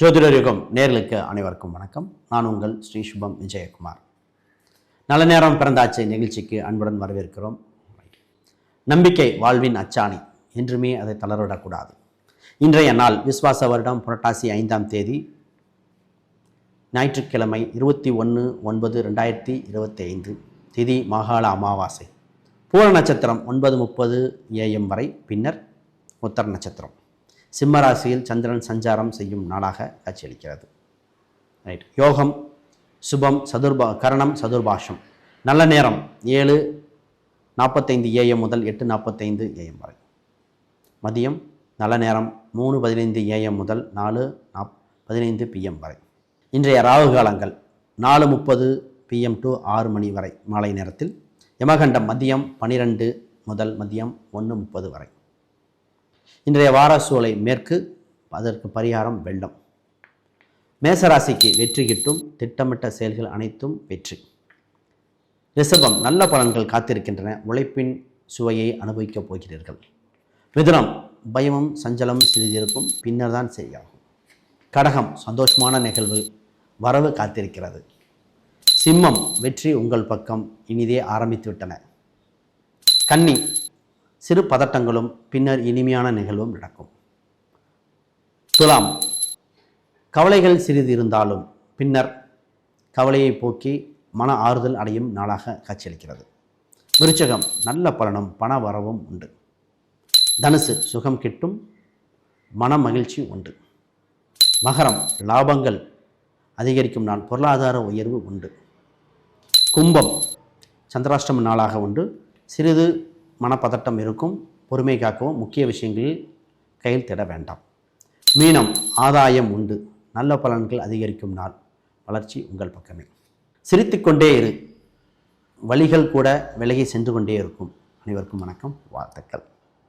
ஜோதிடர் யுகம் நேர்களுக்கு அனைவருக்கும் வணக்கம். நான் உங்கள் ஸ்ரீ சுபம் விஜயகுமார். நல்ல நேரம் பிறந்தாச்சு நிகழ்ச்சிக்கு அன்புடன் வரவேற்கிறோம். நம்பிக்கை வாழ்வின் அச்சாணி, என்றுமே அதை தளரவிடக்கூடாது. இன்றைய நாள் விஸ்வாச வருடம் புரட்டாசி 5ஆம் தேதி ஞாயிற்றுக்கிழமை 21/9/2025. திதி மகாள அமாவாசை. பூர நட்சத்திரம் 9:30 AM வரை, பின்னர் உத்தர நட்சத்திரம். சிம்மராசியில் சந்திரன் சஞ்சாரம் செய்யும் நாளாக காட்சியளிக்கிறது. ரைட். யோகம் சுபம் கரணம் சதுர்பாஷம். நல்ல நேரம் 7:45 AM முதல் 8:45 AM வரை. மதியம் நல்ல நேரம் 3:15 AM முதல் 4:15 PM வரை. இன்றைய ராகு காலங்கள் 4:30 PM to 6 மணி வரை மாலை நேரத்தில். யமகண்டம் மதியம் 12 முதல் மதியம் 1:30 வரை. இன்றைய வார சூலை மேற்கு, அதற்கு பரிகாரம் வெள்ளம். மேசராசிக்கு வெற்றி கிட்டும், திட்டமிட்ட செயல்கள் அனைத்தும் வெற்றி. ரிஷபம் நல்ல பலன்கள் காத்திருக்கின்றன, உழைப்பின் சுவையை அனுபவிக்கப் போகிறீர்கள். மிதுனம் பயமும் சஞ்சலம் சிறிதிருக்கும், பின்னர் தான் சரியாகும். கடகம் சந்தோஷமான நிகழ்வு வரவு காத்திருக்கிறது. சிம்மம் வெற்றி உங்கள் பக்கம், இனிதே ஆரம்பித்து விட்டன. கன்னி சிறு பதட்டங்களும் பின்னர் இனிமையான நிகழ்வும் நடக்கும். துலாம் கவலைகள் சிறிது இருந்தாலும் பின்னர் கவலையை போக்கி மன ஆறுதல் அடையும் நாளாக காட்சியளிக்கிறது. விருச்சகம் நல்ல பலனும் பண வரவும் உண்டு. தனுசு சுகம் கிட்டும், மன மகிழ்ச்சி உண்டு. மகரம் லாபங்கள் அதிகரிக்கும் நாள், பொருளாதார உயர்வு உண்டு. கும்பம் சந்திராஷ்டம நாளாக உண்டு, சிறிது மனப்பதட்டம் இருக்கும், பொறுமை காக்கவும், முக்கிய விஷயங்களில் கையில் திட வேண்டாம். மீனம் ஆதாயம் உண்டு, நல்ல பலன்கள் அதிகரிக்கும் நாள், வளர்ச்சி உங்கள் பக்கமே. சிரித்துக்கொண்டே இரு, வழிகள் கூட விலகி சென்று கொண்டே இருக்கும். அனைவருக்கும் வணக்கம், வாழ்த்துக்கள்.